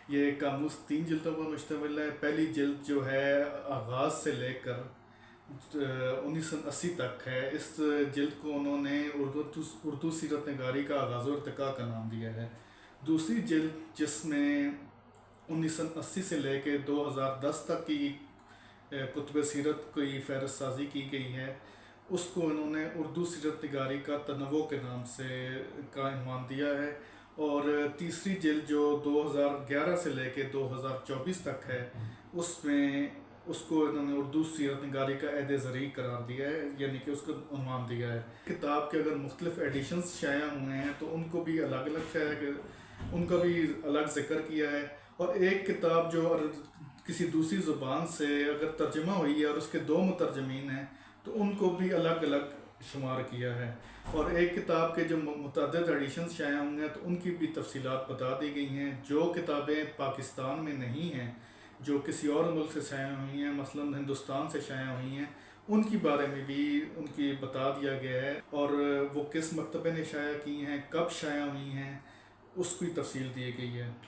یہ قاموس 3 جلدوں پر مشتمل ہے۔ پہلی جلد جو ہے آغاز سے لے کر 1980 تک ہے۔ اس جلد کو انہوں نے اردو سیرت نگاری کا آغاز و ارتقاء کا نام دیا ہے۔ دوسری جلد جس میں 1980 سے لے کے 2010 تک کی کتب سیرت کی فہرست سازی کی گئی ہے، اس کو انہوں نے اردو سیرت نگاری کا تنوع کے نام سے کا عنوان دیا ہے۔ اور تیسری جلد جو 2011 سے لے کے 2024 تک ہے، اس میں اس کو انہوں نے اردو سیرت نگاری کا عہد زرعی قرار دیا ہے، یعنی کہ اس کو عنوان دیا ہے۔ کتاب کے اگر مختلف ایڈیشنز شائع ہوئے ہیں تو ان کو بھی الگ الگ ان کا بھی الگ ذکر کیا ہے۔ اور ایک کتاب جو کسی دوسری زبان سے اگر ترجمہ ہوئی ہے اور اس کے 2 مترجمین ہیں تو ان کو بھی الگ الگ شمار کیا ہے۔ اور ایک کتاب کے جو متعدد ایڈیشنز شائع ہوئے ہیں تو ان کی بھی تفصیلات بتا دی گئی ہیں۔ جو کتابیں پاکستان میں نہیں ہیں، جو کسی اور ملک سے شائع ہوئی ہیں، مثلا ہندوستان سے شائع ہوئی ہیں، ان کی بارے میں بھی ان کی بتا دیا گیا ہے، اور وہ کس مکتبے نے شائع کی ہیں، کب شائع ہوئی ہیں، اس کی تفصیل دی گئی ہے۔